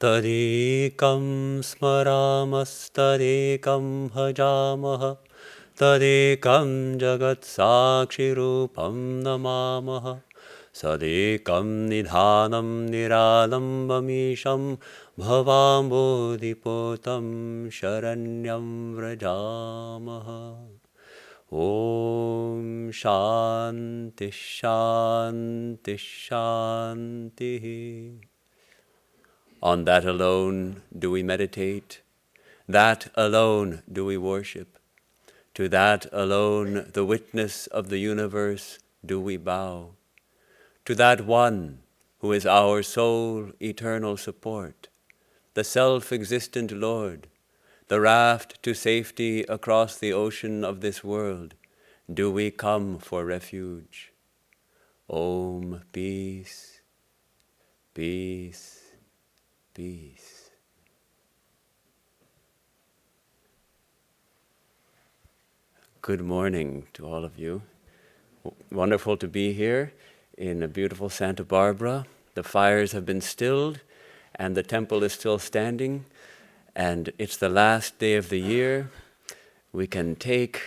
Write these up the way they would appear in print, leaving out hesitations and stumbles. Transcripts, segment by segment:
तदेकं स्मरामस्तदेकं भजामः तदेकं जगत्साक्षिरूपं नमामः सदेकं निधानं निरालम्बमीशं भवाम्बोधिपोतं शरण्यं व्रजामः ॐ शान्ति शान्ति शान्तिः. On that alone do we meditate, that alone do we worship, to that alone, the witness of the universe, do we bow, to that one who is our sole eternal support, the self-existent Lord, the raft to safety across the ocean of this world, do we come for refuge. Om, peace, peace, peace. Good morning to all of you. Wonderful to be here in a beautiful Santa Barbara. The fires have been stilled and the temple is still standing, and it's the last day of the year. We can take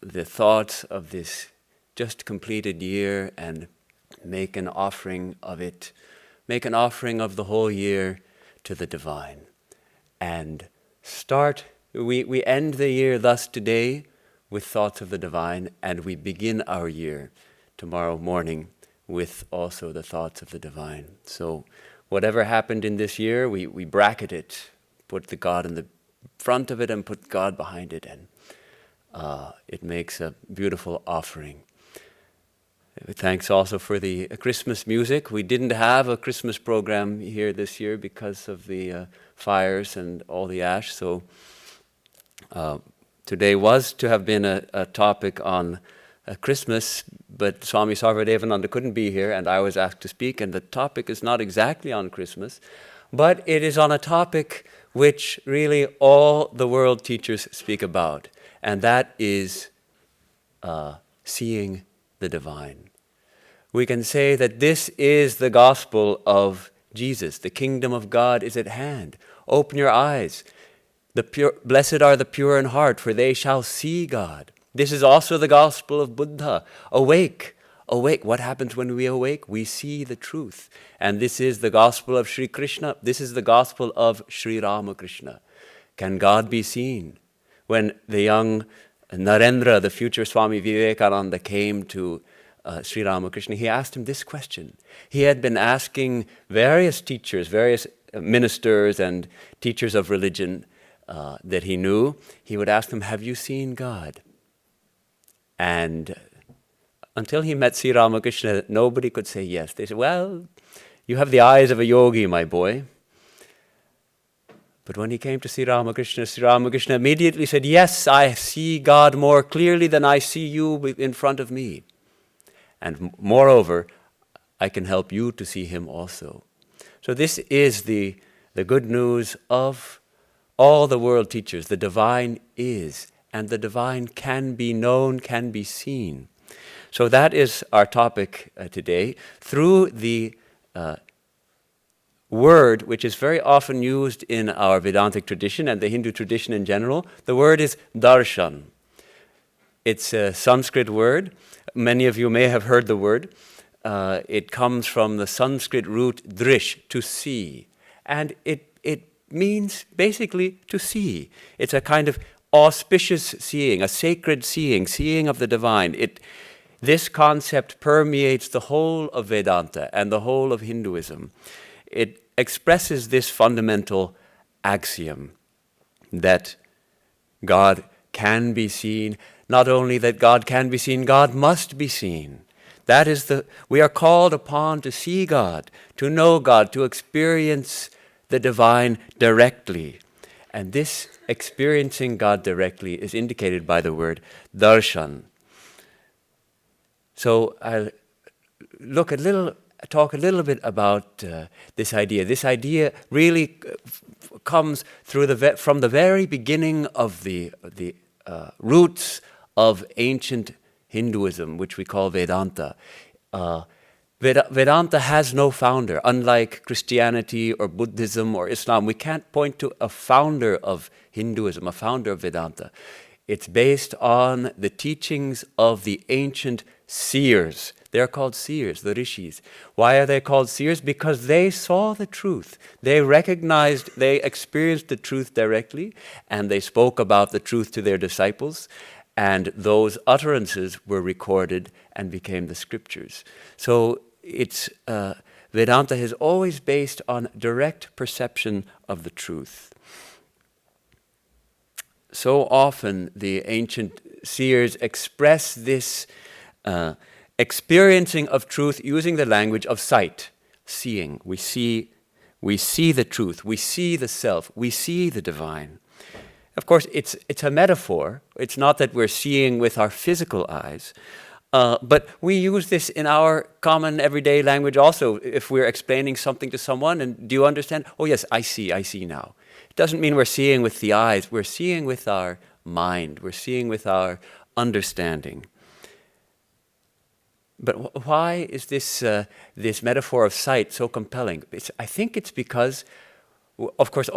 the thoughts of this just completed year and make an offering of it, make an offering of the whole year to the divine. And we end the year thus today with thoughts of the divine, and we begin our year tomorrow morning with also the thoughts of the divine. So whatever happened in this year, we bracket it, put the God in the front of it and put God behind it, and it makes a beautiful offering. Thanks also for the Christmas music. We didn't have a Christmas program here this year because of the fires and all the ash. So today was to have been a topic on Christmas, but Swami Mahayogananda couldn't be here and I was asked to speak, and the topic is not exactly on Christmas, but it is on a topic which really all the world teachers speak about, and that is seeing the divine. We can say that this is the gospel of Jesus. The kingdom of God is at hand. Open your eyes. Blessed are the pure in heart, for they shall see God. This is also the gospel of Buddha. Awake, awake. What happens when we awake? We see the truth. And this is the gospel of Sri Krishna. This is the gospel of Sri Ramakrishna. Can God be seen? When the young Narendra, the future Swami Vivekananda, came to Sri Ramakrishna, he asked him this question. He had been asking various teachers, various ministers and teachers of religion that he knew. He would ask them, have you seen God? And until he met Sri Ramakrishna, nobody could say yes. They said, well, you have the eyes of a yogi, my boy. But when he came to Sri Ramakrishna immediately said, yes, I see God more clearly than I see you in front of me. And moreover, I can help you to see him also. So this is the good news of all the world teachers. The divine is, and the divine can be known, can be seen. So that is our topic today. Through the word, which is very often used in our Vedantic tradition and the Hindu tradition in general, the word is Darshan. It's a Sanskrit word. Many of you may have heard the word. It comes from the Sanskrit root drish, to see. And it means basically to see. It's a kind of auspicious seeing, a sacred seeing, seeing of the divine. This concept permeates the whole of Vedanta and the whole of Hinduism. It expresses this fundamental axiom that God can be seen. Not only that God can be seen, God must be seen. That is we are called upon to see God, to know God, to experience the divine directly. And this experiencing God directly is indicated by the word darshan. So I'll talk a little bit about this idea. This idea really comes from the very beginning of the roots of ancient Hinduism, which we call Vedanta. Vedanta has no founder. Unlike Christianity or Buddhism or Islam, we can't point to a founder of Hinduism, a founder of Vedanta. It's based on the teachings of the ancient seers. They're called seers, the rishis. Why are they called seers? Because they saw the truth. They recognized, they experienced the truth directly, and they spoke about the truth to their disciples, and those utterances were recorded and became the scriptures. So it's Vedanta is always based on direct perception of the truth. So often the ancient seers express this experiencing of truth using the language of sight, seeing. We see the truth, we see the self, we see the divine. Of course, it's a metaphor. It's not that we're seeing with our physical eyes, but we use this in our common everyday language also. If we're explaining something to someone, and do you understand? Oh yes, I see now. It doesn't mean we're seeing with the eyes. We're seeing with our mind. We're seeing with our understanding. But why is this metaphor of sight so compelling? I think it's because, of course,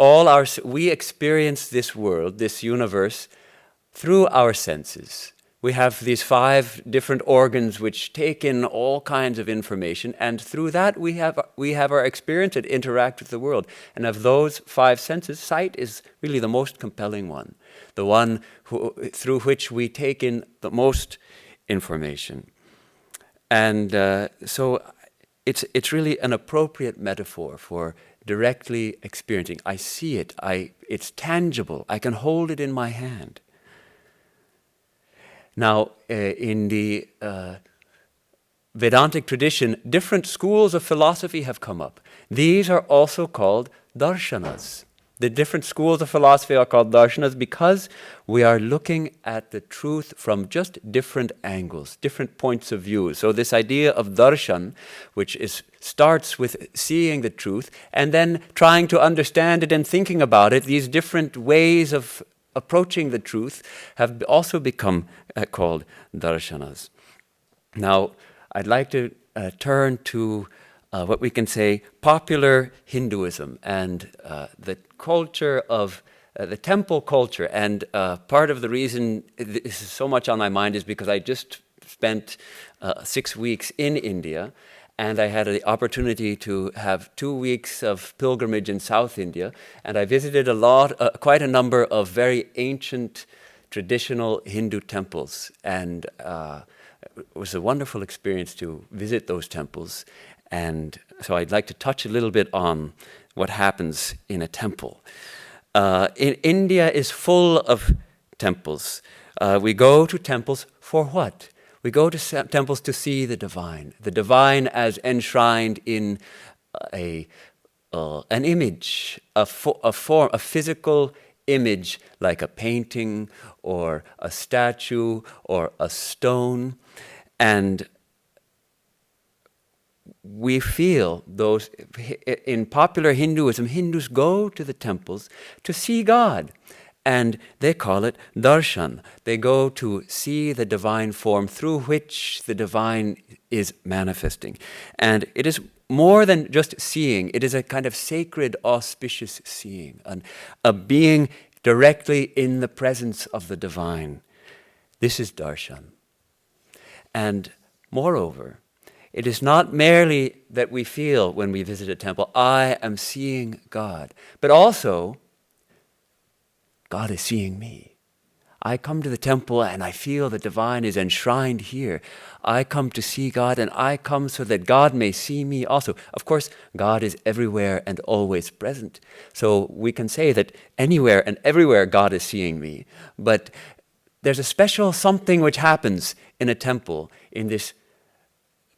we experience this world, this universe, through our senses. We have these 5 different organs which take in all kinds of information, and through that we have our experience and interact with the world. And of those 5 senses, sight is really the most compelling one, the one through which we take in the most information. And so it's really an appropriate metaphor for directly experiencing. I see it. It's tangible. I can hold it in my hand. Now, in the Vedantic tradition, different schools of philosophy have come up. These are also called darshanas. The different schools of philosophy are called darshanas because we are looking at the truth from just different angles, different points of view. So this idea of darshan, which starts with seeing the truth and then trying to understand it and thinking about it, these different ways of approaching the truth have also become called darshanas. Now, I'd like to turn to what we can say popular Hinduism and the culture of the temple culture. And part of the reason this is so much on my mind is because I just spent 6 weeks in India, and I had the opportunity to have 2 weeks of pilgrimage in South India, and I visited quite a number of very ancient traditional Hindu temples, and it was a wonderful experience to visit those temples. And so I'd like to touch a little bit on what happens in a temple. India is full of temples. We go to temples for what? We go to temples to see the divine as enshrined in an image, a form, a physical image like a painting or a statue or a stone. And we feel those, in popular Hinduism, Hindus go to the temples to see God, and they call it darshan. They go to see the divine form through which the divine is manifesting. And it is more than just seeing, it is a kind of sacred, auspicious seeing, a being directly in the presence of the divine. This is darshan. And moreover, it is not merely that we feel when we visit a temple, I am seeing God, but also God is seeing me. I come to the temple and I feel the divine is enshrined here. I come to see God, and I come so that God may see me also. Of course, God is everywhere and always present. So we can say that anywhere and everywhere God is seeing me. But there's a special something which happens in a temple in this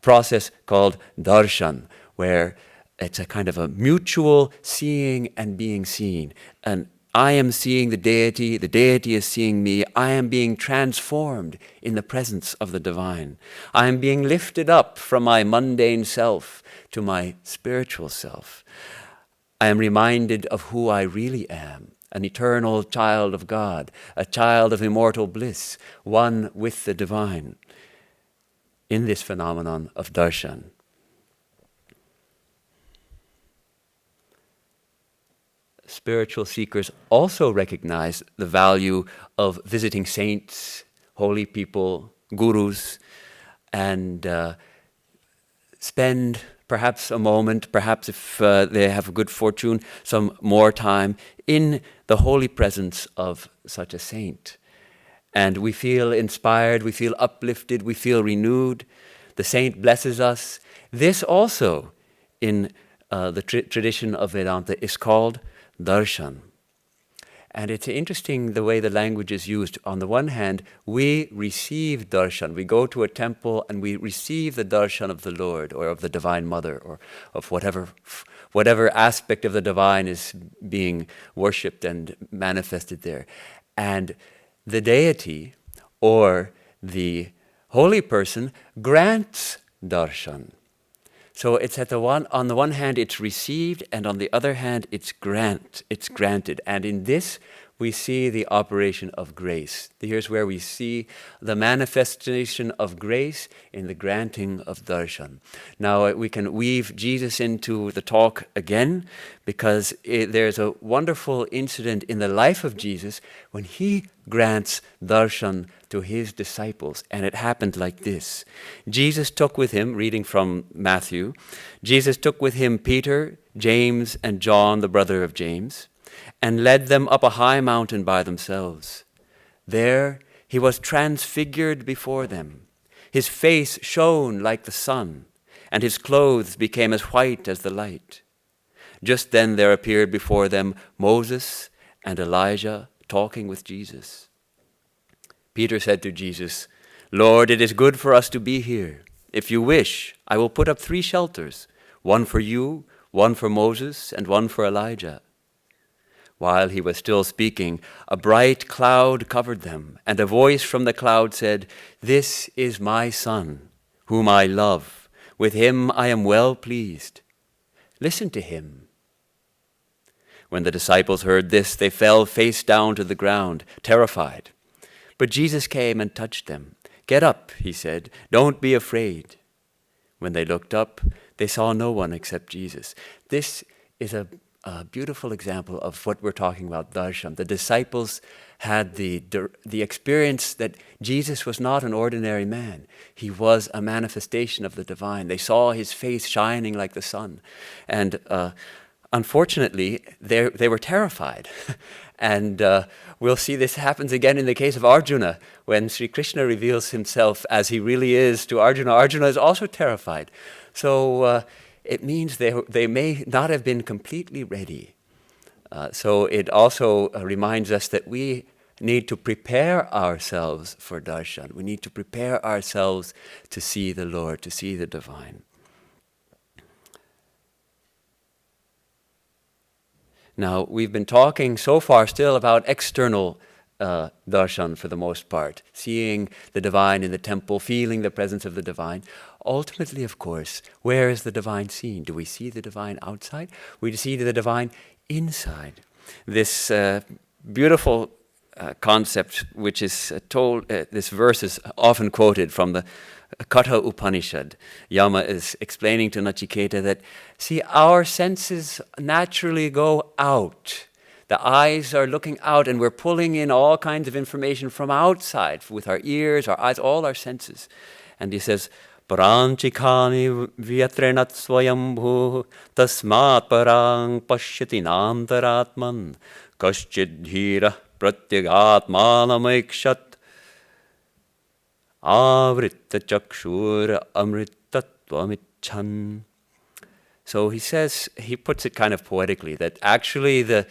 process called darshan, where it's a kind of a mutual seeing and being seen. And I am seeing the deity is seeing me. I am being transformed in the presence of the divine. I am being lifted up from my mundane self to my spiritual self. I am reminded of who I really am, an eternal child of God, a child of immortal bliss, one with the divine, in this phenomenon of darshan. spiritual seekers also recognize the value of visiting saints, holy people, gurus, and spend perhaps a moment, perhaps if they have good fortune, some more time in the holy presence of such a saint. And we feel inspired, we feel uplifted, we feel renewed. The saint blesses us. This also, in the tradition of Vedanta, is called Darshan. And it's interesting the way the language is used. On the one hand, we receive darshan. We go to a temple and we receive the darshan of the Lord or of the Divine Mother or of whatever aspect of the divine is being worshipped and manifested there. And the deity or the holy person grants darshan. So it's on the one hand it's received, and on the other hand it's granted. And in this we see the operation of grace. Here's where we see the manifestation of grace in the granting of darshan. Now we can weave Jesus into the talk again, because there's a wonderful incident in the life of Jesus when he grants darshan to his disciples, and it happened like this. Jesus took with him, reading from Matthew, Jesus took with him Peter, James, and John, the brother of James, and led them up a high mountain by themselves. There he was transfigured before them. His face shone like the sun, and his clothes became as white as the light. Just then there appeared before them Moses and Elijah talking with Jesus. Peter said to Jesus, "Lord, it is good for us to be here. If you wish, I will put up 3 shelters, one for you, one for Moses, and one for Elijah." While he was still speaking, a bright cloud covered them, and a voice from the cloud said, "This is my Son, whom I love. With him I am well pleased. Listen to him." When the disciples heard this, they fell face down to the ground, terrified. But Jesus came and touched them. "Get up," he said. "Don't be afraid." When they looked up, they saw no one except Jesus. This is a beautiful example of what we're talking about, darshan. The disciples had the experience that Jesus was not an ordinary man. He was a manifestation of the divine. They saw his face shining like the sun. And unfortunately, they were terrified. And we'll see this happens again in the case of Arjuna. When Sri Krishna reveals himself as he really is to Arjuna, Arjuna is also terrified. So it means they may not have been completely ready. So it also reminds us that we need to prepare ourselves for darshan. We need to prepare ourselves to see the Lord, to see the divine. Now, we've been talking so far still about external darshan for the most part, seeing the divine in the temple, feeling the presence of the divine. Ultimately, of course, where is the divine seen? Do we see the divine outside? We see the divine inside. This beautiful concept, which is told, this verse is often quoted from the Katha Upanishad. Yama is explaining to Nachiketa that, see, our senses naturally go out. The eyes are looking out, and we're pulling in all kinds of information from outside with our ears, our eyes, all our senses. And he says, Paranchikani vyatrenat swayambhu tasmat parang pashyati namtaratman kaschidhira pratyagatmanamikshat avritta chakshur amritattvamichan. So he says, he puts it kind of poetically, that actually the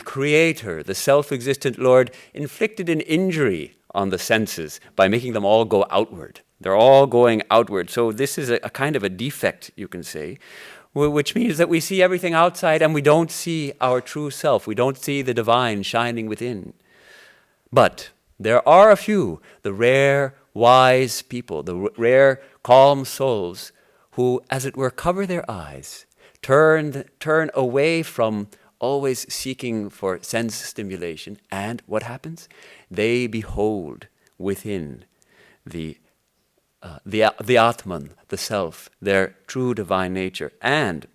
Creator, the self-existent Lord, inflicted an injury on the senses by making them all go outward. They're all going outward. So this is a kind of a defect, you can say, which means that we see everything outside and we don't see our true self. We don't see the divine shining within. But there are a few, the rare, wise people, the rare, calm souls who, as it were, cover their eyes, turn away from always seeking for sense stimulation. And what happens? They behold within the Atman, the self, their true divine nature. And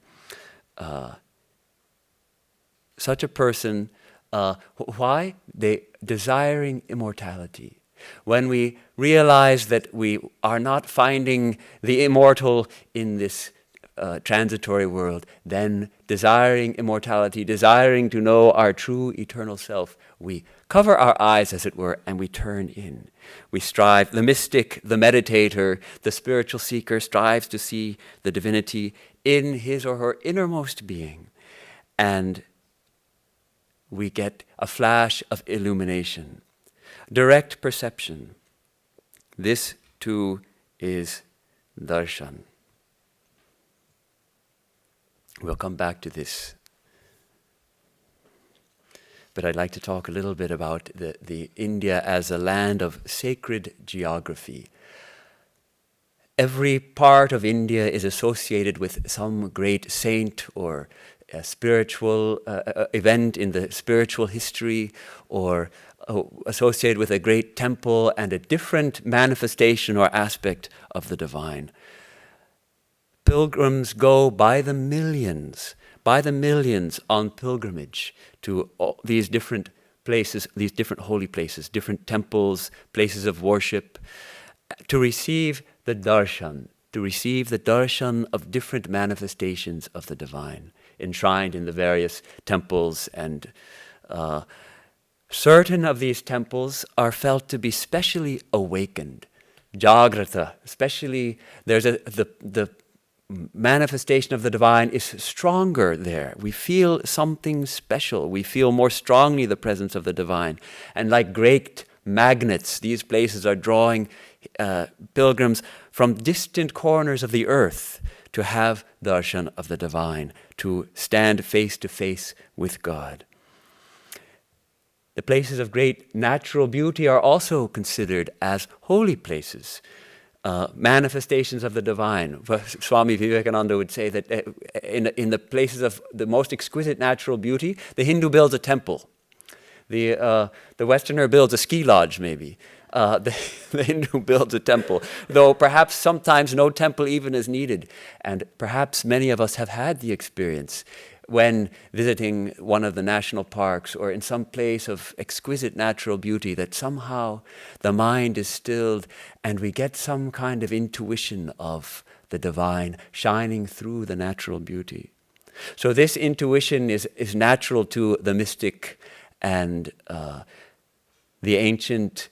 such a person, why? They desiring immortality. When we realize that we are not finding the immortal in this transitory world, then desiring immortality, desiring to know our true eternal self, we cover our eyes, as it were, and we turn in. We strive, the mystic, the meditator, the spiritual seeker strives to see the divinity in his or her innermost being. And we get a flash of illumination, direct perception. This too is Darshan. We'll come back to this. But I'd like to talk a little bit about the India as a land of sacred geography. Every part of India is associated with some great saint or a spiritual event in the spiritual history, or associated with a great temple and a different manifestation or aspect of the divine. Pilgrims go by the millions on pilgrimage to all these different places, these different holy places, different temples, places of worship, to receive the darshan, of different manifestations of the divine, enshrined in the various temples. And certain of these temples are felt to be specially awakened. Jagrata, especially, the manifestation of the divine is stronger there. We feel something special. We feel more strongly the presence of the divine. And like great magnets, these places are drawing pilgrims from distant corners of the earth to have darshan of the divine, to stand face to face with God. The places of great natural beauty are also considered as holy places. Manifestations of the divine. Swami Vivekananda would say that in the places of the most exquisite natural beauty, the Hindu builds a temple. The Westerner builds a ski lodge, maybe. The Hindu builds a temple, though perhaps sometimes no temple even is needed. And perhaps many of us have had the experience when visiting one of the national parks or in some place of exquisite natural beauty, that somehow the mind is stilled and we get some kind of intuition of the divine shining through the natural beauty. So this intuition is natural to the mystic, and the ancient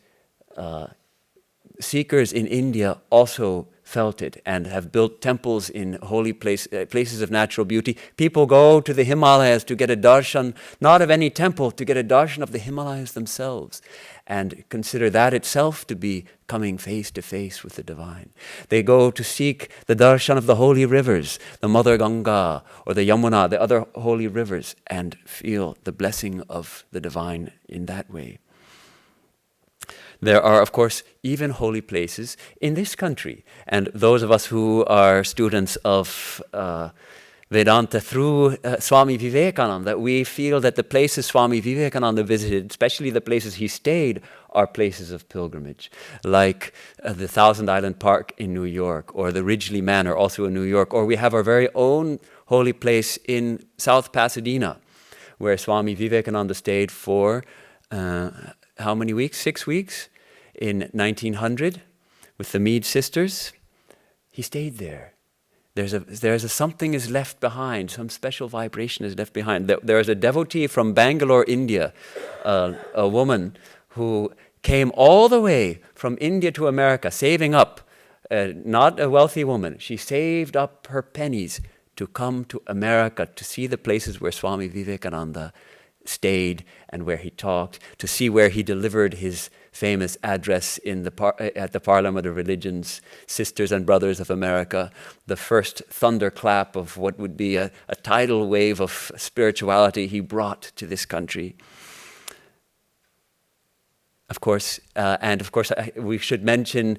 seekers in India also felt it and have built temples in holy places of natural beauty. People go to the Himalayas to get a darshan, not of any temple, to get a darshan of the Himalayas themselves, and consider that itself to be coming face to face with the divine. They go to seek the darshan of the holy rivers, the Mother Ganga or the Yamuna, the other holy rivers, and feel the blessing of the divine in that way. There are, of course, even holy places in this country. And those of us who are students of Vedanta through Swami Vivekananda, we feel that the places Swami Vivekananda visited, especially the places he stayed, are places of pilgrimage, like the Thousand Island Park in New York, or the Ridgely Manor, also in New York, or we have our very own holy place in South Pasadena, where Swami Vivekananda stayed for how many weeks? 6 weeks? In 1900, with the Mead sisters. He stayed there. There's a something is left behind, some special vibration is left behind. There is a devotee from Bangalore, India, a woman who came all the way from India to America, saving up, not a wealthy woman. She saved up her pennies to come to America to see the places where Swami Vivekananda stayed and where he talked, to see where he delivered his famous address at the Parliament of Religions, Sisters and Brothers of America, the first thunderclap of what would be a tidal wave of spirituality he brought to this country. Of course, we should mention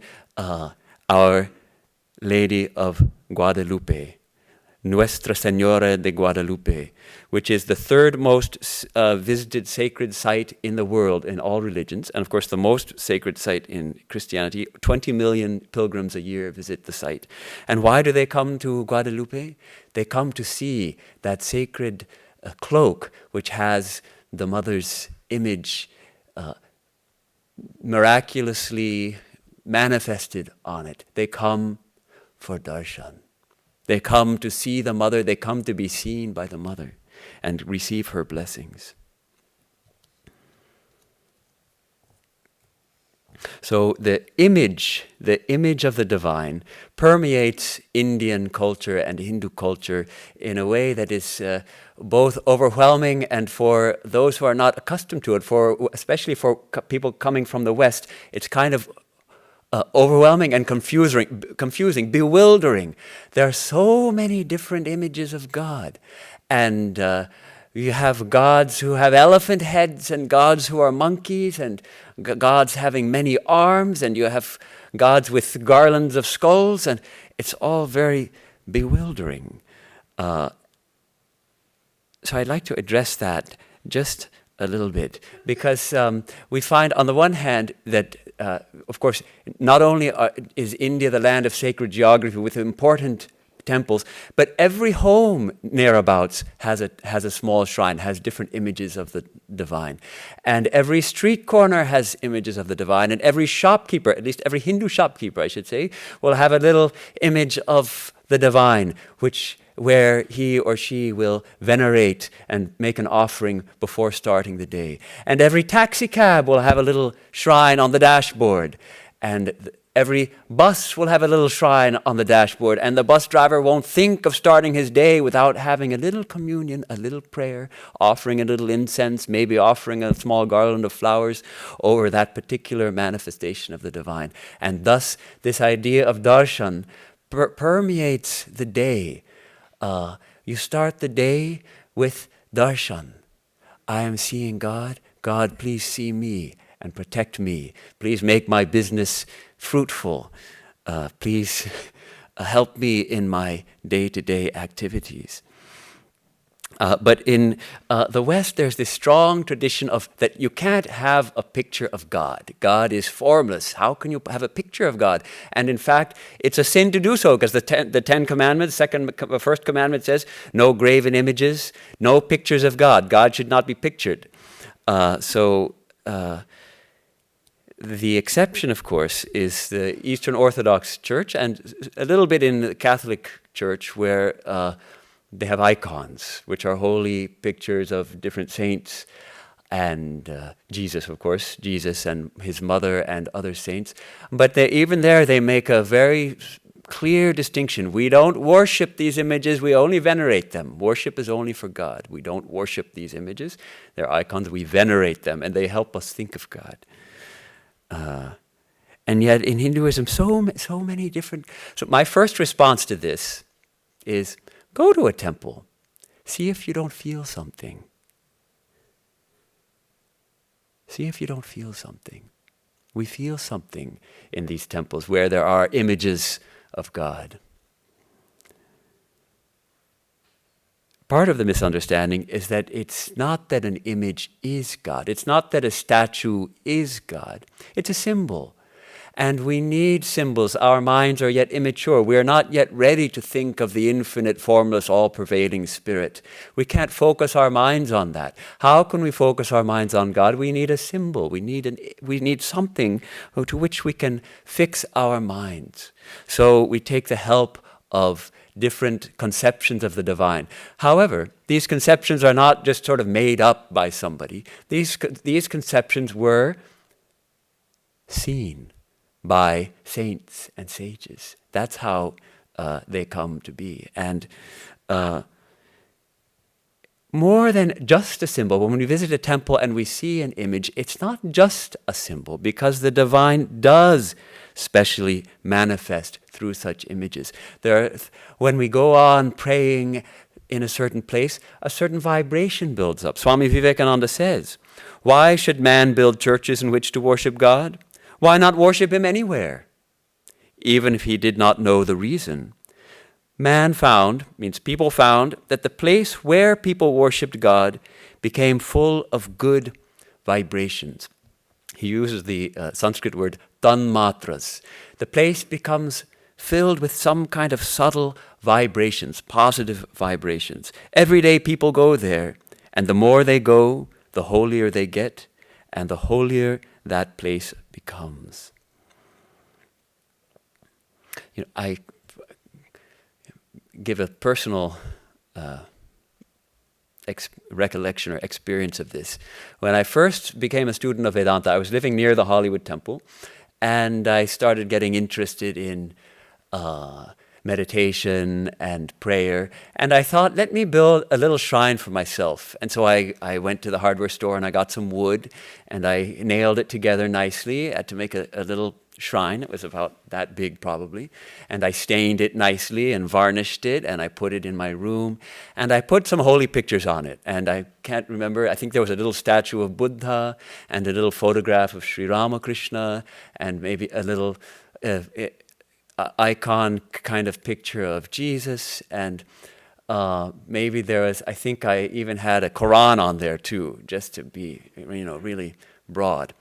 Our Lady of Guadalupe, Nuestra Señora de Guadalupe, which is the third most visited sacred site in the world in all religions, and of course the most sacred site in Christianity. 20 million pilgrims a year visit the site. And why do they come to Guadalupe? They come to see that sacred cloak which has the mother's image miraculously manifested on it. They come for darshan. They come to see the mother. They come to be seen by the mother and receive her blessings. So the image of the divine permeates Indian culture and Hindu culture in a way that is both overwhelming, and for those who are not accustomed to it, especially for people coming from the West, it's kind of overwhelming and confusing, bewildering. There are so many different images of God, and you have gods who have elephant heads, and gods who are monkeys, and gods having many arms, and you have gods with garlands of skulls, and it's all very bewildering. So I'd like to address that just a little bit, because we find on the one hand that, of course, not only is India the land of sacred geography with important temples, but every home nearabouts has a small shrine, has different images of the divine. And every street corner has images of the divine, and every shopkeeper, at least every Hindu shopkeeper, I should say, will have a little image of the divine, where he or she will venerate and make an offering before starting the day. And every taxi cab will have a little shrine on the dashboard, and every bus will have a little shrine on the dashboard, and the bus driver won't think of starting his day without having a little communion, a little prayer, offering a little incense, maybe offering a small garland of flowers over that particular manifestation of the divine. And thus, this idea of darshan permeates the day. You start the day with darshan. I am seeing God. God, please see me and protect me. Please make my business fruitful. Please help me in my day-to-day activities. But in the West, there's this strong tradition of that you can't have a picture of God. God is formless. How can you have a picture of God? And in fact, it's a sin to do so, because the Ten Commandments, first commandment says, no graven images, no pictures of God. God should not be pictured. The exception, of course, is the Eastern Orthodox Church, and a little bit in the Catholic Church, where they have icons, which are holy pictures of different saints, and Jesus, of course, Jesus and his mother and other saints. But even there, they make a very clear distinction. We don't worship these images, we only venerate them. Worship is only for God. We don't worship these images. They're icons, we venerate them, and they help us think of God. And yet in Hinduism, so many different... So my first response to this is, go to a temple. See if you don't feel something. See if you don't feel something. We feel something in these temples where there are images of God. Part of the misunderstanding is that it's not that an image is God. It's not that a statue is God. It's a symbol. And we need symbols. Our minds are yet immature. We are not yet ready to think of the infinite, formless, all-pervading Spirit. We can't focus our minds on that. How can we focus our minds on God? We need a symbol. We need something to which we can fix our minds. So we take the help of different conceptions of the divine. However, these conceptions are not just sort of made up by somebody. These conceptions were seen by saints and sages. That's how they come to be. And more than just a symbol, when we visit a temple and we see an image, it's not just a symbol, because the divine does specially manifest through such images. When we go on praying in a certain place, a certain vibration builds up. Swami Vivekananda says, why should man build churches in which to worship God? Why not worship him anywhere? Even if he did not know the reason. People found that the place where people worshipped God became full of good vibrations. He uses the Sanskrit word tanmatras. The place becomes filled with some kind of subtle vibrations, positive vibrations. Every day people go there, and the more they go, the holier they get, and the holier that place becomes. I give a personal recollection or experience of this. When I first became a student of Vedanta, I was living near the Hollywood Temple, and I started getting interested in meditation and prayer, and I thought, let me build a little shrine for myself. And so I went to the hardware store and I got some wood, and I nailed it together nicely to make a little shrine. It was about that big probably, and I stained it nicely and varnished it, and I put it in my room, and I put some holy pictures on it. And I can't remember, I think there was a little statue of Buddha and a little photograph of Sri Ramakrishna and maybe a little icon kind of picture of Jesus, and maybe there was, I think I even had a Quran on there too, just to be, really broad.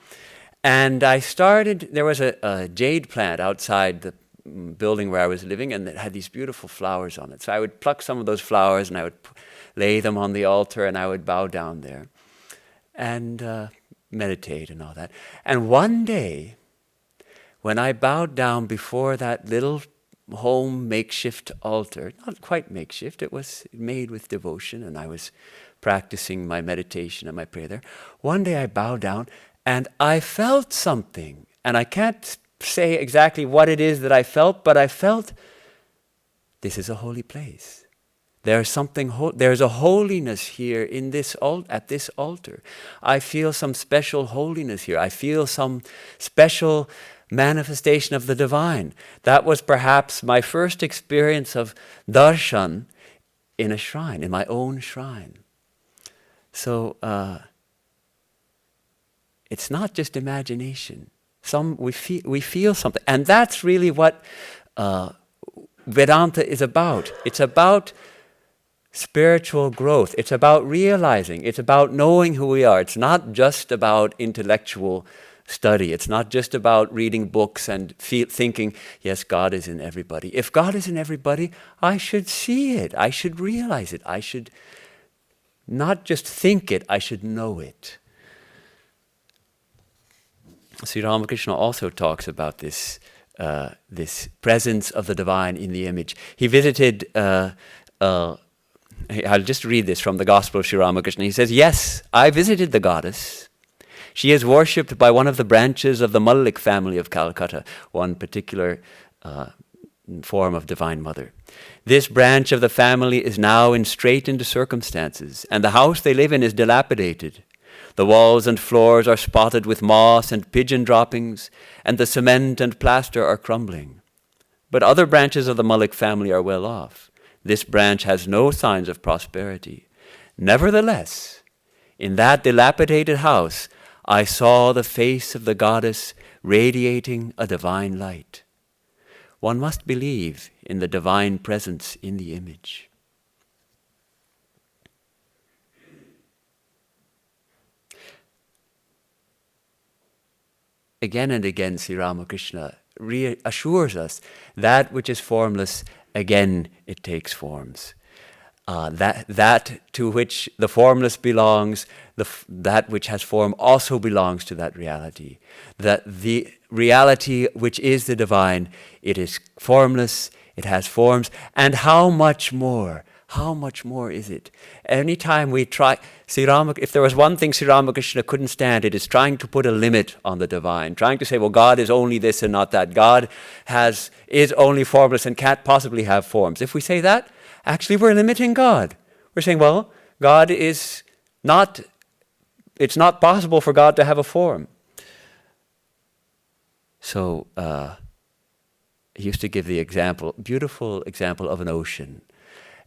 And I started, there was a jade plant outside the building where I was living, and it had these beautiful flowers on it. So I would pluck some of those flowers and I would lay them on the altar, and I would bow down there and meditate and all that. And one day, when I bowed down before that little home makeshift altar, not quite makeshift, it was made with devotion, and I was practicing my meditation and my prayer there. One day I bowed down, and I felt something, and I can't say exactly what it is that I felt, but I felt this is a holy place. There's a holiness here in this at this altar. I feel some special holiness here. I feel some special manifestation of the divine. That was perhaps my first experience of darshan in a shrine, in my own shrine. So it's not just imagination. We feel something, and that's really what Vedanta is about. It's about spiritual growth. It's about realizing. It's about knowing who we are. It's not just about intellectual study. It's not just about reading books and thinking, yes, God is in everybody. If God is in everybody, I should see it. I should realize it. I should not just think it, I should know it. Sri Ramakrishna also talks about this presence of the divine in the image. He visited, I'll just read this from the Gospel of Sri Ramakrishna. He says, yes, I visited the goddess. She is worshipped by one of the branches of the Malik family of Calcutta, one particular form of Divine Mother. This branch of the family is now in straitened circumstances, and the house they live in is dilapidated. The walls and floors are spotted with moss and pigeon droppings, and the cement and plaster are crumbling. But other branches of the Malik family are well off. This branch has no signs of prosperity. Nevertheless, in that dilapidated house, I saw the face of the goddess radiating a divine light. One must believe in the divine presence in the image. Again and again, Sri Ramakrishna reassures us that which is formless, again it takes forms. That to which the formless belongs, that which has form also belongs to that reality. That the reality which is the divine, it is formless, it has forms, and how much more? How much more is it? Anytime we try, if there was one thing Sri Ramakrishna couldn't stand, it is trying to put a limit on the divine, trying to say, well, God is only this and not that. God is only formless and can't possibly have forms. If we say that, actually we're limiting God. We're saying, well, God is not, it's not possible for God to have a form. So he used to give the example, beautiful example of an ocean.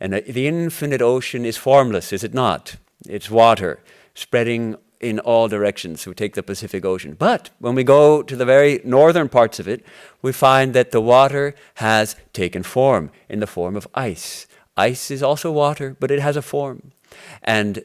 And the infinite ocean is formless, is it not? It's water spreading in all directions. So we take the Pacific Ocean. But when we go to the very northern parts of it, we find that the water has taken form in the form of ice. Ice is also water, but it has a form. And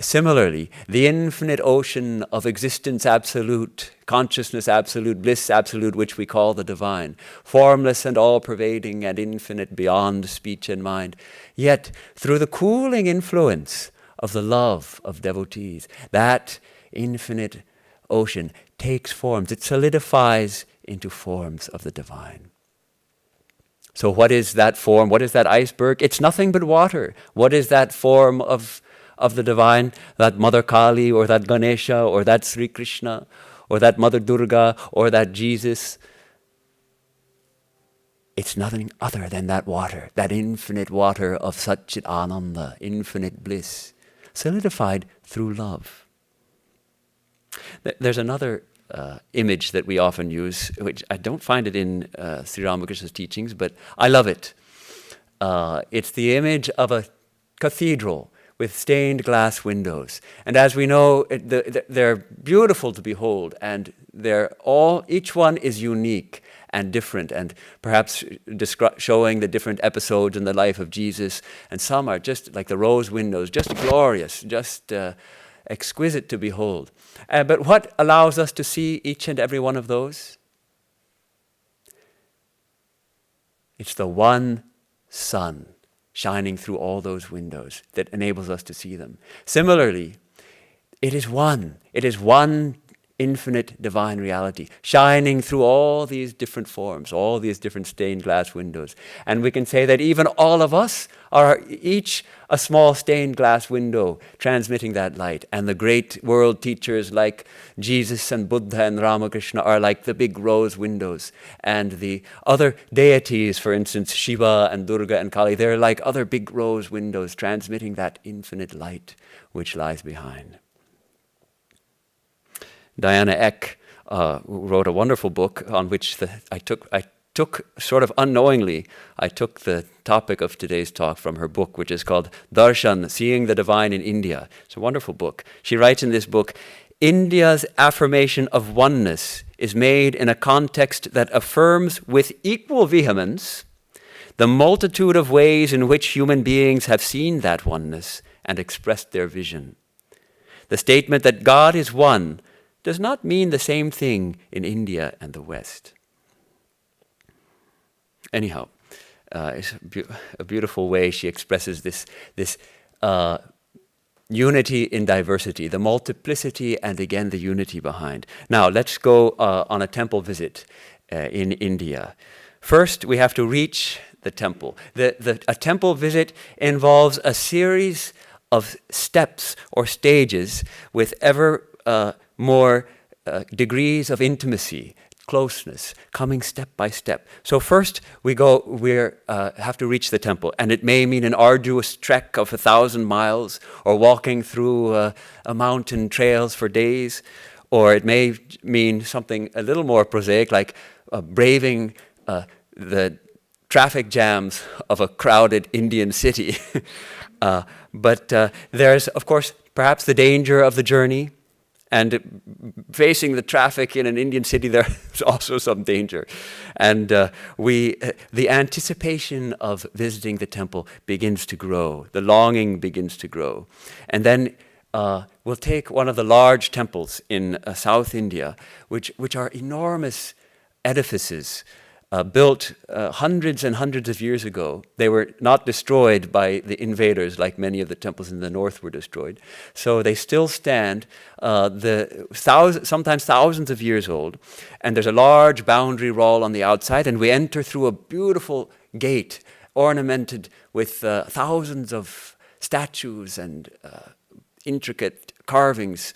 Similarly, the infinite ocean of existence absolute, consciousness absolute, bliss absolute, which we call the divine, formless and all-pervading and infinite beyond speech and mind, yet through the cooling influence of the love of devotees, that infinite ocean takes forms, it solidifies into forms of the divine. So what is that form? What is that iceberg? It's nothing but water. What is that form of the divine? That Mother Kali, or that Ganesha, or that Sri Krishna, or that Mother Durga, or that Jesus? It's nothing other than that water, that infinite water of Satchit Ananda, infinite bliss, solidified through love. There's another image that we often use, which I don't find it in Sri Ramakrishna's teachings, but I love it. It's the image of a cathedral with stained glass windows. And as we know, they're beautiful to behold, and each one is unique and different, and perhaps showing the different episodes in the life of Jesus. And some are just like the rose windows, just glorious, just exquisite to behold. But what allows us to see each and every one of those? It's the one sun shining through all those windows that enables us to see them. Similarly, it is one infinite divine reality shining through all these different forms, all these different stained glass windows. And we can say that even all of us are each a small stained glass window transmitting that light. And the great world teachers like Jesus and Buddha and Ramakrishna are like the big rose windows. And the other deities, for instance, Shiva and Durga and Kali, they're like other big rose windows transmitting that infinite light which lies behind. Diana Eck wrote a wonderful book on which I took sort of unknowingly, I took the topic of today's talk from her book, which is called Darshan, Seeing the Divine in India. It's a wonderful book. She writes in this book, India's affirmation of oneness is made in a context that affirms with equal vehemence the multitude of ways in which human beings have seen that oneness and expressed their vision. The statement that God is one does not mean the same thing in India and the West. Anyhow, it's a beautiful way she expresses this unity in diversity, the multiplicity and again the unity behind. Now let's go on a temple visit in India. First, we have to reach the temple. A temple visit involves a series of steps or stages with ever more degrees of intimacy, closeness, coming step by step. So first we have to reach the temple, and it may mean an arduous trek of 1,000 miles, or walking through a mountain trails for days, or it may mean something a little more prosaic, like braving the traffic jams of a crowded Indian city. But there's, of course, perhaps the danger of the journey. And facing the traffic in an Indian city, there's also some danger. And the anticipation of visiting the temple begins to grow. The longing begins to grow. And then we'll take one of the large temples in South India, which are enormous edifices built hundreds and hundreds of years ago. They were not destroyed by the invaders like many of the temples in the north were destroyed. So they still stand, sometimes thousands of years old. And there's a large boundary wall on the outside, and we enter through a beautiful gate ornamented with thousands of statues and intricate carvings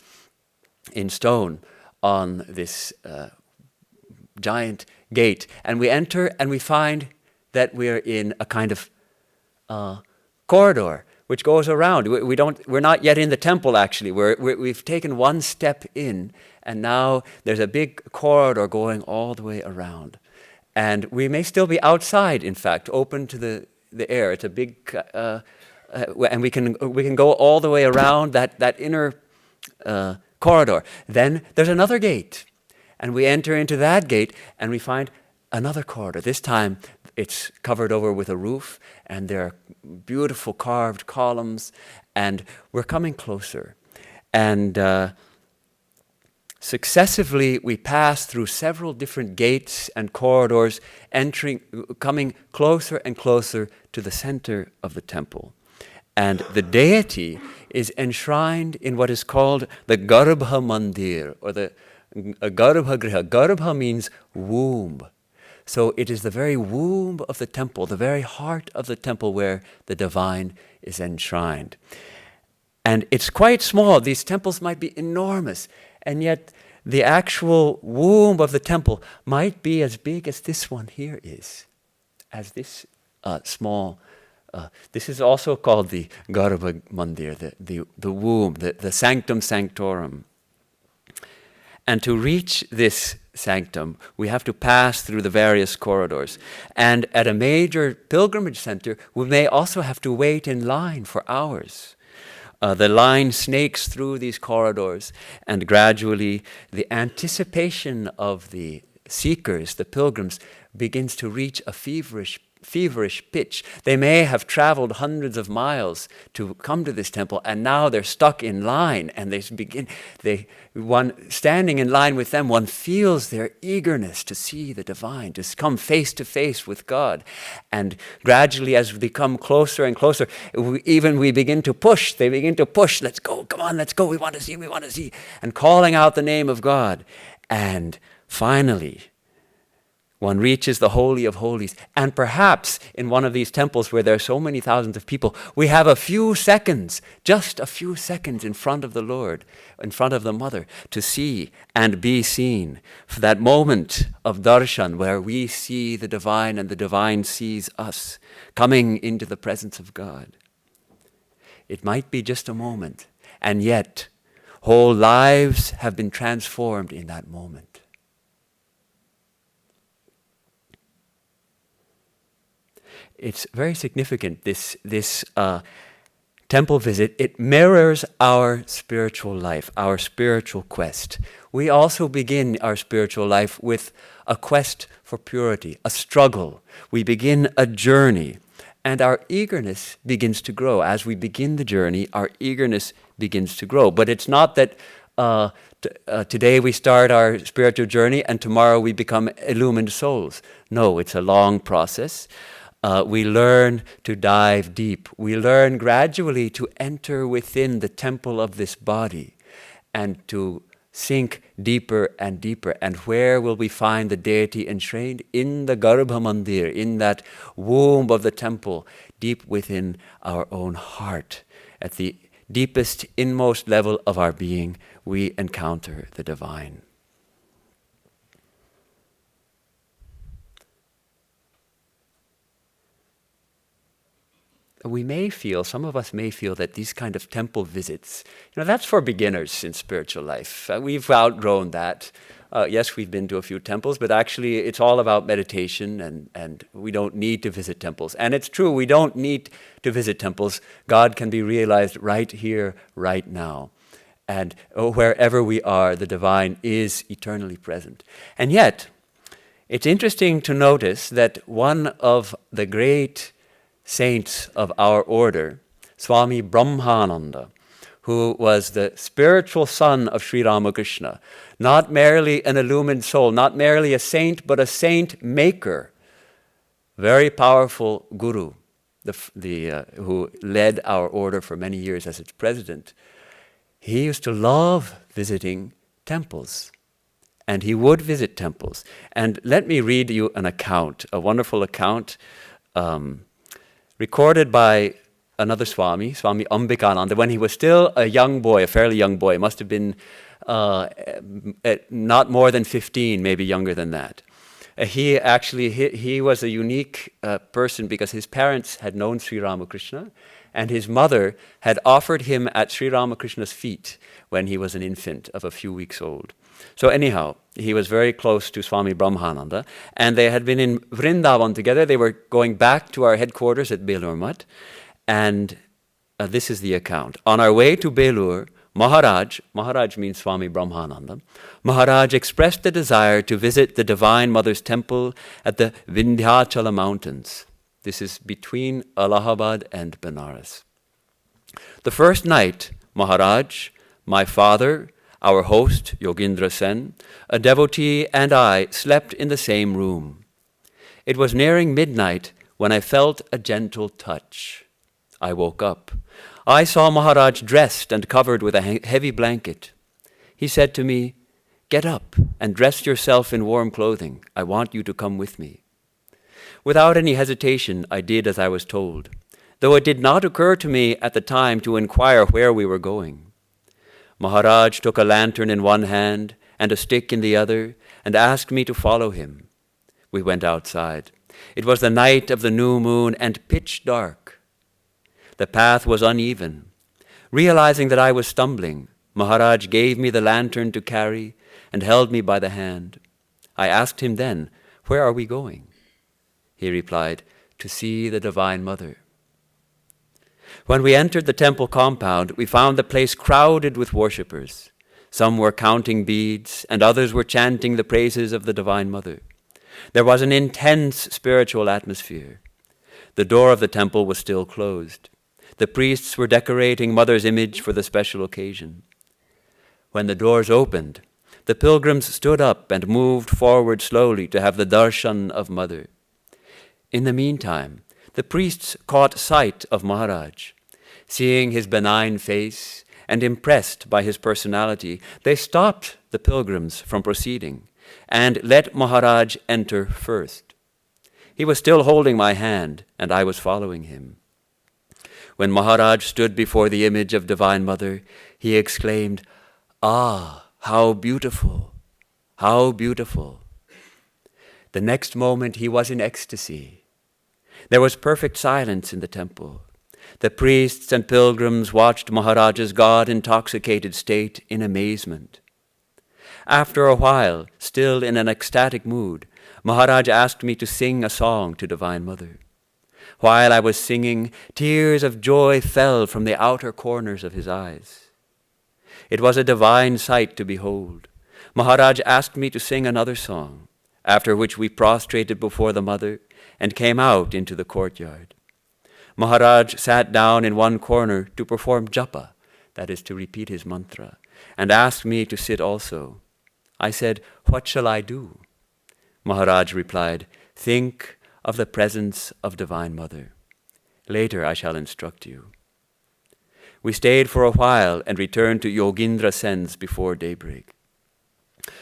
in stone on this giant gate. And we enter and we find that we're in a kind of corridor which goes around. We're not yet in the temple actually. We've taken one step in, and now there's a big corridor going all the way around. And we may still be outside, in fact, open to the air. It's a big and we can go all the way around that inner corridor. Then there's another gate. And we enter into that gate, and we find another corridor. This time it's covered over with a roof, and there are beautiful carved columns, and we're coming closer. And successively we pass through several different gates and corridors, coming closer and closer to the center of the temple. And the deity is enshrined in what is called the Garbha Mandir, or the Garbha Griha. Garbha means womb. So it is the very womb of the temple, the very heart of the temple where the divine is enshrined. And it's quite small. These temples might be enormous, and yet the actual womb of the temple might be as big as this one here is, as this small. This is also called the Garbha Mandir, the womb, the sanctum sanctorum. And to reach this sanctum, we have to pass through the various corridors. And at a major pilgrimage center, we may also have to wait in line for hours. The line snakes through these corridors, and gradually the anticipation of the seekers, the pilgrims, begins to reach a feverish pitch. They may have traveled hundreds of miles to come to this temple, and now they're stuck in line, and standing in line with them, one feels their eagerness to see the divine, to come face to face with God. And gradually, as they come closer and closer, we begin to push. They begin to push. Let's go, come on, let's go. We want to see. And calling out the name of God. And finally, one reaches the Holy of Holies. And perhaps in one of these temples where there are so many thousands of people, we have just a few seconds in front of the Lord, in front of the Mother, to see and be seen. For that moment of darshan where we see the divine and the divine sees us coming into the presence of God. It might be just a moment, and yet whole lives have been transformed in that moment. It's very significant, this temple visit. It mirrors our spiritual life, our spiritual quest. We also begin our spiritual life with a quest for purity, a struggle. We begin a journey, and our eagerness begins to grow. As we begin the journey, our eagerness begins to grow. But it's not that today we start our spiritual journey and tomorrow we become illumined souls. No, it's a long process. We learn to dive deep. We learn gradually to enter within the temple of this body and to sink deeper and deeper. And where will we find the deity enshrined? In the Garbha Mandir, in that womb of the temple, deep within our own heart. At the deepest, inmost level of our being, we encounter the divine. Some of us may feel that these kind of temple visits, that's for beginners in spiritual life. We've outgrown that. Yes, we've been to a few temples, but actually it's all about meditation, and we don't need to visit temples. And it's true, we don't need to visit temples. God can be realized right here, right now. And wherever we are, the divine is eternally present. And yet, it's interesting to notice that one of the great saints of our order, Swami Mahayogananda, who was the spiritual son of Sri Ramakrishna, not merely an illumined soul, not merely a saint, but a saint maker, very powerful guru, who led our order for many years as its president. He used to love visiting temples, and he would visit temples. And let me read you an account, a wonderful account, recorded by another Swami Ambikananda, when he was still a young boy, a fairly young boy. Must have been not more than 15, maybe younger than that. He was a unique person because his parents had known Sri Ramakrishna, and his mother had offered him at Sri Ramakrishna's feet when he was an infant of a few weeks old. So anyhow, he was very close to Swami Mahayogananda, and they had been in Vrindavan together. They were going back to our headquarters at Belur Mutt, and this is the account. On our way to Belur, Maharaj means Swami Brahmananda, Maharaj expressed the desire to visit the Divine Mother's temple at the Vindhyachala mountains. This is between Allahabad and Benares. The first night, Maharaj, my father, our host, Yogindra Sen, a devotee, and I slept in the same room. It was nearing midnight when I felt a gentle touch. I woke up. I saw Maharaj dressed and covered with a heavy blanket. He said to me, "Get up and dress yourself in warm clothing. I want you to come with me." Without any hesitation, I did as I was told, though it did not occur to me at the time to inquire where we were going. Maharaj took a lantern in one hand and a stick in the other and asked me to follow him. We went outside. It was the night of the new moon and pitch dark. The path was uneven. Realizing that I was stumbling, Maharaj gave me the lantern to carry and held me by the hand. I asked him then, "Where are we going?" He replied, "To see the Divine Mother." When we entered the temple compound, we found the place crowded with worshippers. Some were counting beads, and others were chanting the praises of the Divine Mother. There was an intense spiritual atmosphere. The door of the temple was still closed. The priests were decorating Mother's image for the special occasion. When the doors opened, the pilgrims stood up and moved forward slowly to have the darshan of Mother. In the meantime, the priests caught sight of Maharaj. Seeing his benign face and impressed by his personality, they stopped the pilgrims from proceeding and let Maharaj enter first. He was still holding my hand, and I was following him. When Maharaj stood before the image of Divine Mother, he exclaimed, "Ah, how beautiful, how beautiful." The next moment he was in ecstasy. There was perfect silence in the temple. The priests and pilgrims watched Maharaj's God-intoxicated state in amazement. After a while, still in an ecstatic mood, Maharaj asked me to sing a song to Divine Mother. While I was singing, tears of joy fell from the outer corners of his eyes. It was a divine sight to behold. Maharaj asked me to sing another song, after which we prostrated before the Mother and came out into the courtyard. Maharaj sat down in one corner to perform japa, that is to repeat his mantra, and asked me to sit also. I said, "What shall I do?" Maharaj replied, "Think of the presence of Divine Mother. Later I shall instruct you." We stayed for a while and returned to Yogindra Sen's before daybreak.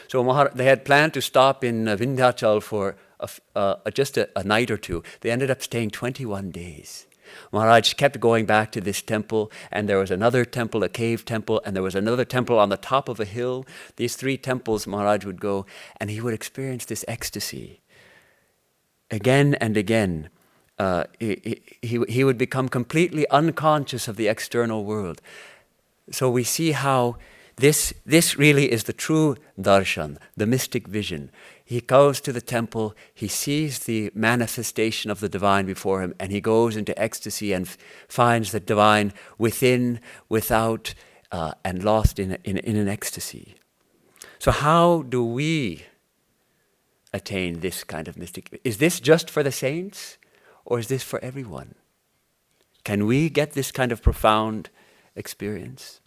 So they had planned to stop in Vindhyachal for just a night or two. They ended up staying 21 days. Maharaj kept going back to this temple, and there was another temple, a cave temple, and there was another temple on the top of a hill. These three temples Maharaj would go, and he would experience this ecstasy. Again and again, he would become completely unconscious of the external world. So we see how this really is the true darshan, the mystic vision. He goes to the temple, he sees the manifestation of the divine before him, and he goes into ecstasy and finds the divine within, without, and lost in an ecstasy. So how do we attain this kind of mystic? Is this just for the saints, or is this for everyone? Can we get this kind of profound experience?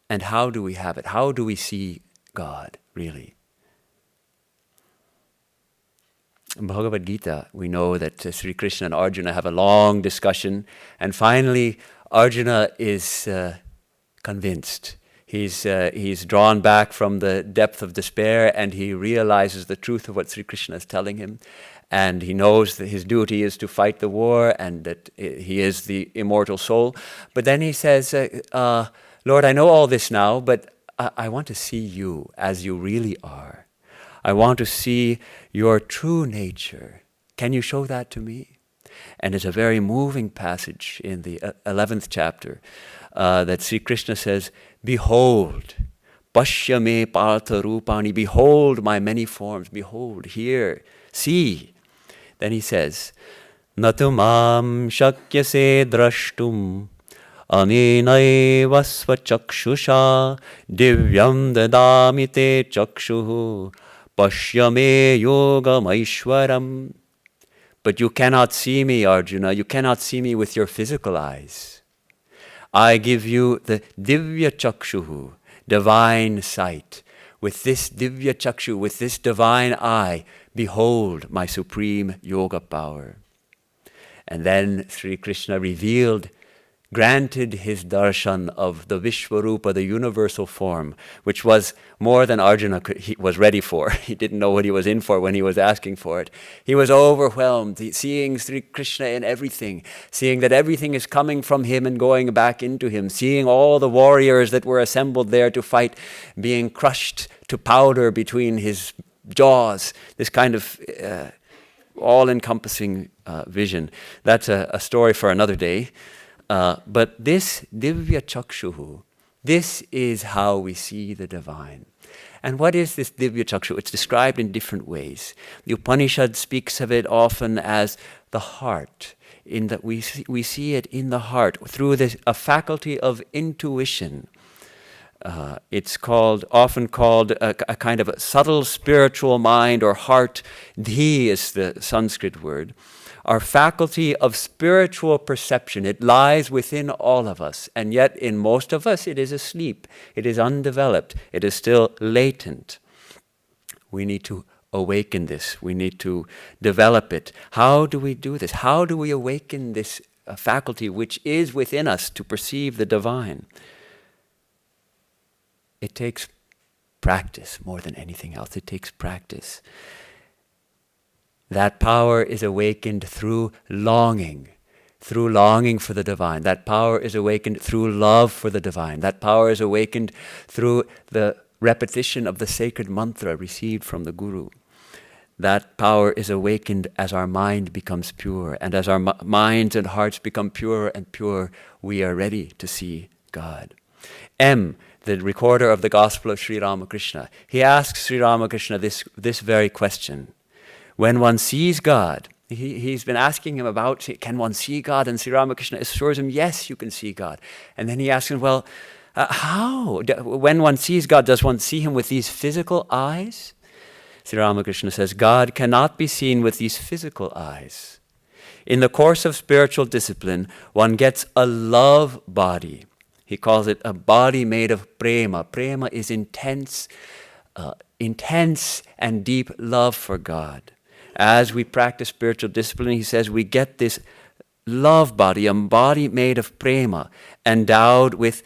And how do we have it? How do we see God, really? In Bhagavad Gita, we know that Sri Krishna and Arjuna have a long discussion, and finally Arjuna is convinced. He's drawn back from the depth of despair, and he realizes the truth of what Sri Krishna is telling him, and he knows that his duty is to fight the war and that he is the immortal soul. But then he says, "Lord, I know all this now, but I want to see you as you really are. I want to see your true nature. Can you show that to me?" And it's a very moving passage in the 11th chapter that Sri Krishna says, "Behold, Pashya me partha rupani, behold my many forms, behold, hear, see." Then he says, Natu mam shakyase drashtum anenaeva svachakshusha divyam dadami te chakshuhu pashyame yogamaishwaram. But you cannot see me, Arjuna. You cannot see me with your physical eyes. I give you the divya chakshuhu, divine sight. With this divya chakshu, with this divine eye, behold my supreme yoga power. And then Sri Krishna revealed, granted his darshan of the Vishvarupa, the universal form, which was more than Arjuna was ready for. He didn't know what he was in for when he was asking for it. He was overwhelmed, seeing Sri Krishna in everything, seeing that everything is coming from him and going back into him, seeing all the warriors that were assembled there to fight being crushed to powder between his jaws, this kind of all-encompassing vision. That's a story for another day. But this divya chakshuhu, this is how we see the divine. And what is this divya chakshu? It's described in different ways. The Upanishad speaks of it often as the heart, in that we see it in the heart through a faculty of intuition. It's often called a kind of a subtle spiritual mind or heart. Dhi is the Sanskrit word. Our faculty of spiritual perception, it lies within all of us, and yet in most of us it is asleep, it is undeveloped, it is still latent. We need to awaken this, we need to develop it. How do we do this? How do we awaken this faculty which is within us to perceive the divine? It takes practice more than anything else. It takes practice. That power is awakened through longing for the divine. That power is awakened through love for the divine. That power is awakened through the repetition of the sacred mantra received from the Guru. That power is awakened as our mind becomes pure. And as our minds and hearts become purer and purer, we are ready to see God. M, the recorder of the Gospel of Sri Ramakrishna, he asks Sri Ramakrishna this very question. When one sees God, he's been asking him about, can one see God? And Sri Ramakrishna assures him, yes, you can see God. And then he asks him, well, how? When one sees God, does one see him with these physical eyes? Sri Ramakrishna says, God cannot be seen with these physical eyes. In the course of spiritual discipline, one gets a love body. He calls it a body made of prema. Prema is intense and deep love for God. As we practice spiritual discipline, he says, we get this love body, a body made of prema, endowed with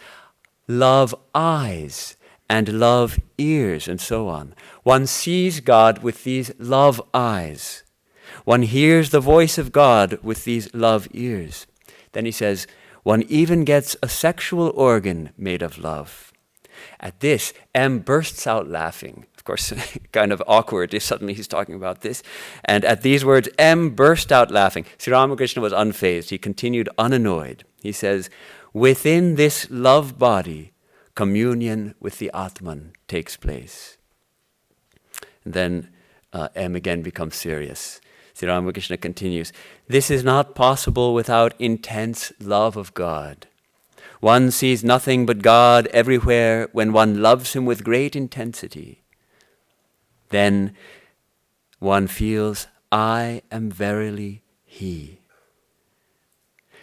love eyes and love ears, and so on. One sees God with these love eyes. One hears the voice of God with these love ears. Then he says, one even gets a sexual organ made of love. At this, M bursts out laughing. Of course, kind of awkward if suddenly he's talking about this. And at these words, M burst out laughing. Sri Ramakrishna was unfazed. He continued unannoyed. He says, within this love body, communion with the Atman takes place. And then M again becomes serious. Sri Ramakrishna continues, this is not possible without intense love of God. One sees nothing but God everywhere when one loves him with great intensity. Then one feels, I am verily he.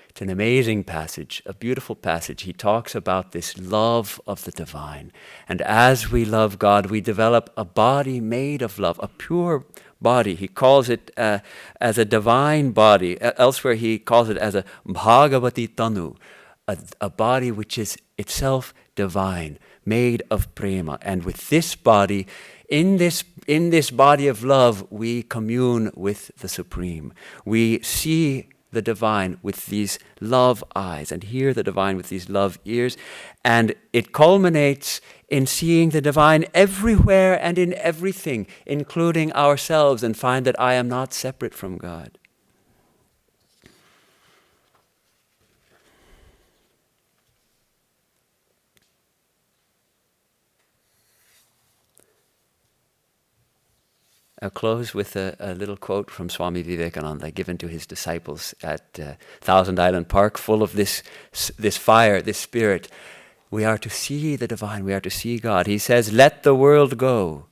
It's an amazing passage, a beautiful passage. He talks about this love of the divine. And as we love God, we develop a body made of love, a pure body. He calls it as a divine body. Elsewhere he calls it as a Bhagavati Tanu, a body which is itself divine, made of prema. And with this body, in this body of love, we commune with the Supreme. We see the divine with these love eyes and hear the divine with these love ears. And it culminates in seeing the divine everywhere and in everything, including ourselves, and find that I am not separate from God. I'll close with a little quote from Swami Vivekananda given to his disciples at Thousand Island Park, full of this fire, this spirit. We are to see the divine, we are to see God. He says, "Let the world go.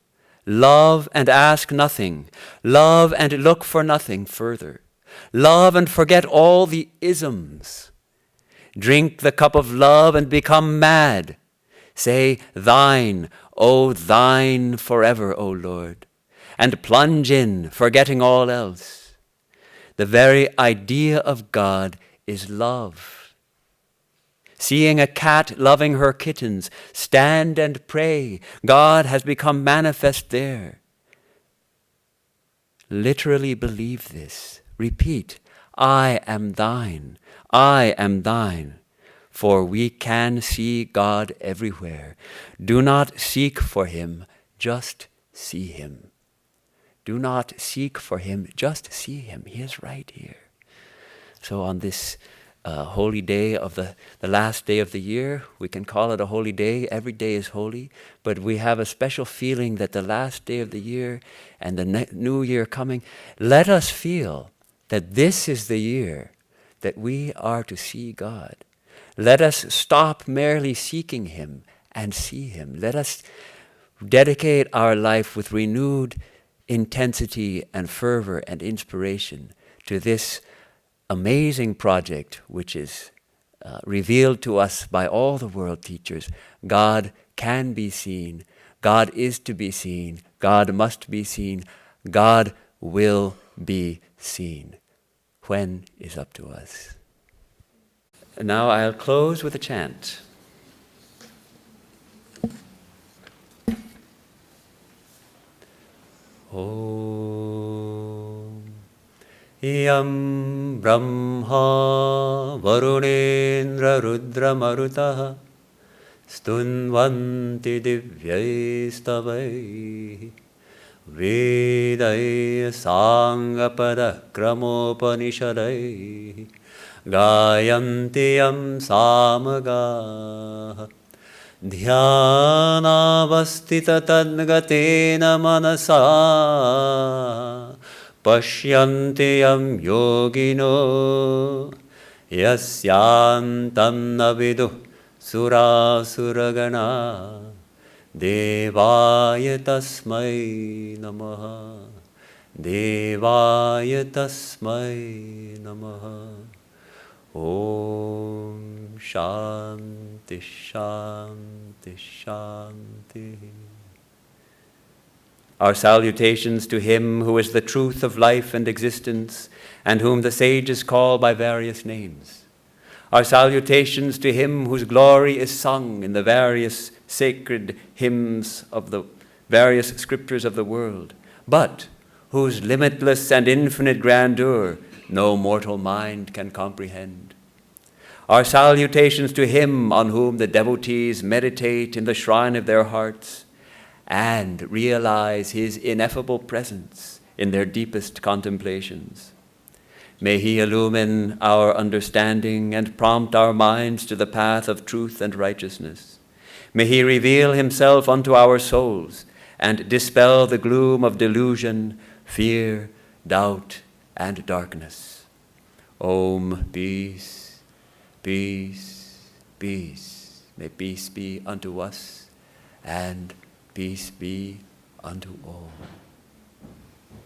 Love and ask nothing. Love and look for nothing further. Love and forget all the isms. Drink the cup of love and become mad. Say, thine, oh thine forever, O Lord. And plunge in, forgetting all else. The very idea of God is love. Seeing a cat loving her kittens, stand and pray. God has become manifest there. Literally believe this. Repeat, I am thine, I am thine. For we can see God everywhere. Do not seek for him, just see him. Do not seek for him, just see him. He is right here. So on this holy day of the last day of the year, we can call it a holy day. Every day is holy, but we have a special feeling that the last day of the year and the new year coming, let us feel that this is the year that we are to see God. Let us stop merely seeking him and see him. Let us dedicate our life with renewed intensity and fervor and inspiration to this amazing project which is revealed to us by all the world teachers. God can be seen. God is to be seen. God must be seen. God will be seen. When is up to us. And now I'll close with a chant. Om Yam Brahma Varunendra Rudra Marutaha Stunvanti Divyaistavai Vedai Sangapada Kramopanishadai Gayanti Yam Samagaha Dhyanavastita tadgatena manasa Pashyanti yam yogino Yasyantam navidu surasuragana Devaya tasmai namaha Devaya tasmai namaha Om Shanti Shanti Shanti. Our salutations to him who is the truth of life and existence, and whom the sages call by various names. Our salutations to him whose glory is sung in the various sacred hymns of the various scriptures of the world, but whose limitless and infinite grandeur no mortal mind can comprehend. Our salutations to him on whom the devotees meditate in the shrine of their hearts and realize his ineffable presence in their deepest contemplations. May he illumine our understanding and prompt our minds to the path of truth and righteousness. May he reveal himself unto our souls and dispel the gloom of delusion, fear, doubt, and darkness. Om, peace, peace, peace. May peace be unto us, and peace be unto all.